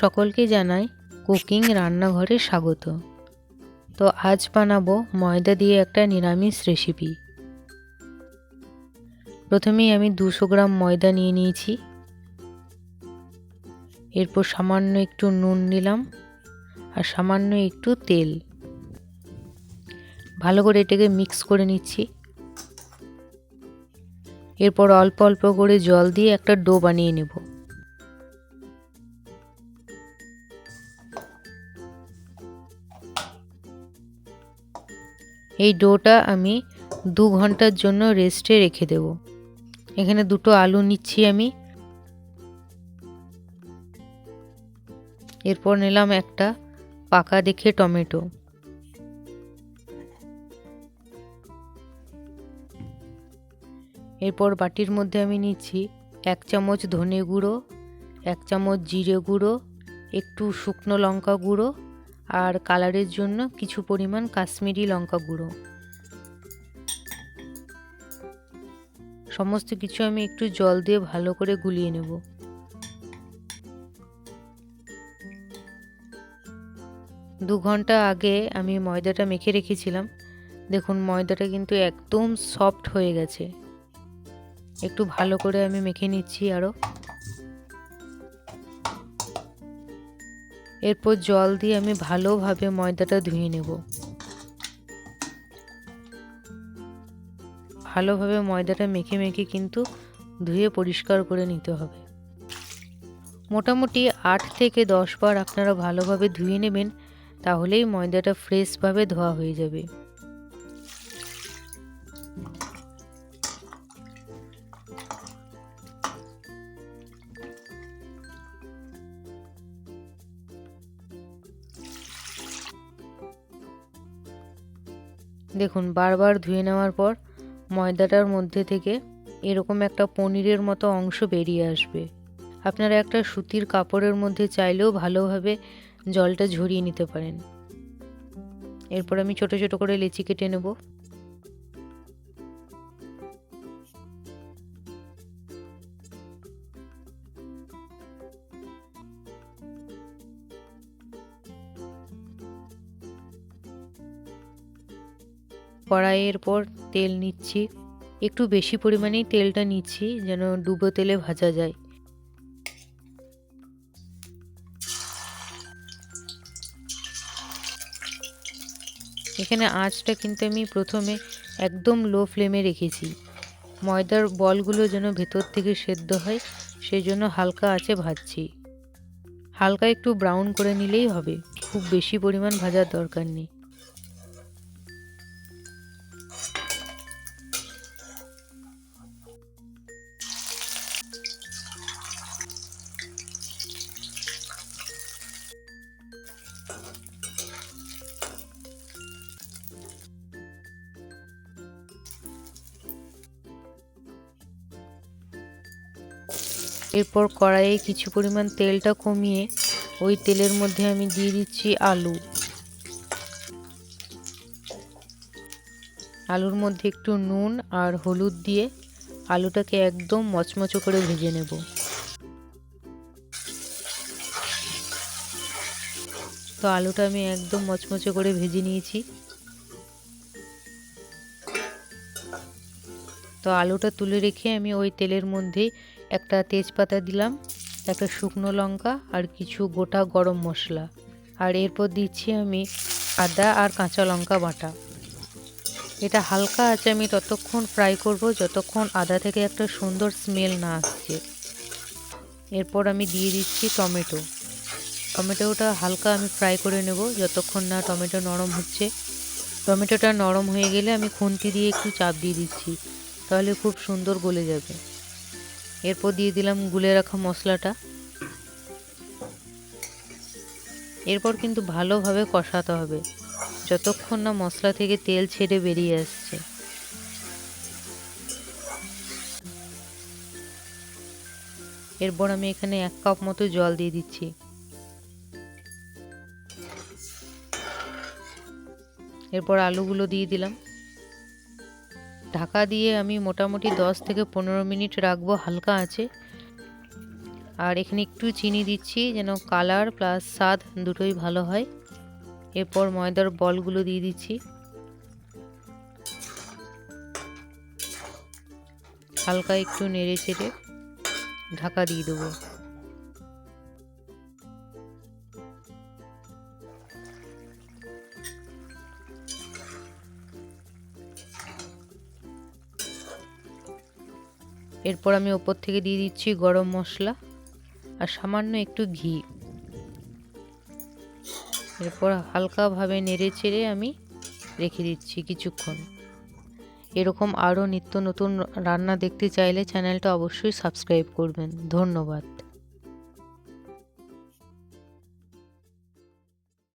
সকলকে জানাই কুকিং রান্নাঘরে স্বাগত। তো আজ বানাবো ময়দা দিয়ে একটা নিরামিষ রেসিপি। প্রথমেই আমি 200 গ্রাম ময়দা নিয়ে নিয়েছি। এরপর সামান্য একটু নুন নিলাম আর সামান্য একটু তেল। ভালো করে এটাকে মিক্স করে নিচ্ছি। এরপর অল্প অল্প করে জল দিয়ে একটা ডো বানিয়ে নেব। এই ডোটা আমি 2 ঘন্টার জন্য রেস্টে রেখে দেব। এখানে দুটো আলু নিচ্ছি আমি। এরপর নিলাম একটা পাকা দেখে টমেটো। এরপর বাটির মধ্যে আমি নিচ্ছি 1 চামচ ধনে গুঁড়ো, 1 চামচ জিরে গুঁড়ো, একটু শুকনো লঙ্কা গুঁড়ো আর কালারের জন্য কিছু পরিমাণ কাশ্মীরি লঙ্কা গুঁড়ো। সমস্ত কিছু আমি একটু জল দিয়ে ভালো করে গুলিয়ে নেব। দু ঘন্টা আগে আমি ময়দাটা মেখে রেখেছিলাম। দেখুন ময়দাটা কিন্তু একদম সফট হয়ে গেছে। একটু ভালো করে আমি মেখে নিচ্ছি আরও। এরপর জল দিয়ে আমি ভালোভাবে ময়দাটা ধুয়ে নেব। ভালোভাবে ময়দাটা মেখে মেখে কিন্তু ধুয়ে পরিষ্কার করে নিতে হবে। মোটামুটি 8 থেকে 10 বার আপনারা ভালোভাবে ধুয়ে নেবেন, তাহলেই ময়দাটা ফ্রেশভাবে ধোয়া হয়ে যাবে। দেখুন বারবার ধুয়ে নেওয়ার পর ময়দাটার মধ্যে থেকে এরকম একটা পনিরের মতো অংশ বেরিয়ে আসবে। আপনারা একটা সুতির কাপড়ের মধ্যে চাইলেও ভালোভাবে জলটা ঝরিয়ে নিতে পারেন। এরপর আমি ছোট ছোট করে লেচি কেটে নেব। কড়াইয়ের পর তেল নিচ্ছি। একটু বেশি পরিমাণেই তেলটা নিচ্ছি যেন ডুবো তেলে ভাজা যায়। এখানে আঁচটা কিন্তু আমি প্রথমে একদম লো ফ্লেমে রেখেছি। ময়দার বলগুলো যেন ভেতর থেকে সেদ্ধ হয়, সেই জন্য হালকা আঁচে ভাজছি। হালকা একটু ব্রাউন করে নিলেই হবে, খুব বেশি পরিমাণ ভাজার দরকার নেই। এরপর কড়াইয়ে কিছু পরিমাণ তেলটা কমিয়ে ওই তেলের মধ্যে আমি দিয়ে দিচ্ছি আলু। আলুর মধ্যে একটু নুন আর হলুদ দিয়ে আলুটাকে একদম মচমচে করে ভেজে নেব। তো আলুটা আমি একদম মচমচে করে ভেজে নিয়েছি। তো আলুটা তুলে রেখে আমি ওই তেলের মধ্যে একটা তেজপাতা দিলাম, একটা শুকনো লঙ্কা আর কিছু গোটা গরম মশলা। আর এরপর দিচ্ছি আমি আদা আর কাঁচা লঙ্কা বাটা। এটা হালকা আছে আমি ততক্ষণ ফ্রাই করব যতক্ষণ আদা থেকে একটা সুন্দর স্মেল না আসছে। এরপর আমি দিয়ে দিচ্ছি টমেটো। টমেটোটা হালকা আমি ফ্রাই করে নেব যতক্ষণ না টমেটো নরম হচ্ছে। টমেটোটা নরম হয়ে গেলে আমি খুন্তি দিয়ে একটু চাপ দিয়ে দিচ্ছি, তাহলে খুব সুন্দর গলে যাবে। এরপর দিয়ে দিলাম গুলে রাখা মশলাটা। এরপর কিন্তু ভালোভাবে কষাতে হবে যতক্ষণ না মশলা থেকে তেল ছেড়ে বেরিয়ে আসছে। এরপর আমি এখানে 1 কাপ মতো জল দিয়ে দিচ্ছি। এরপর আলুগুলো দিয়ে দিলাম। ঢাকা দিয়ে আমি মোটামুটি 10 থেকে 15 মিনিট রাখবো হালকা আঁচে। আর এখানে একটু চিনি দিচ্ছি যেন কালার প্লাস স্বাদ দুটোই ভালো হয়। এরপর ময়দার বলগুলো দিয়ে দিচ্ছি, হালকা একটু নেড়ে চেড়ে ঢাকা দিয়ে দেবো। এরপর আমি ওপর থেকে দিয়ে দিচ্ছি গরম মশলা আর সামান্য একটু ঘি। এরপর হালকাভাবে নেড়ে চেড়ে আমি রেখে দিচ্ছি কিছুক্ষণ। এরকম আরও নিত্য নতুন রান্না দেখতে চাইলে চ্যানেলটা অবশ্যই সাবস্ক্রাইব করবেন। ধন্যবাদ।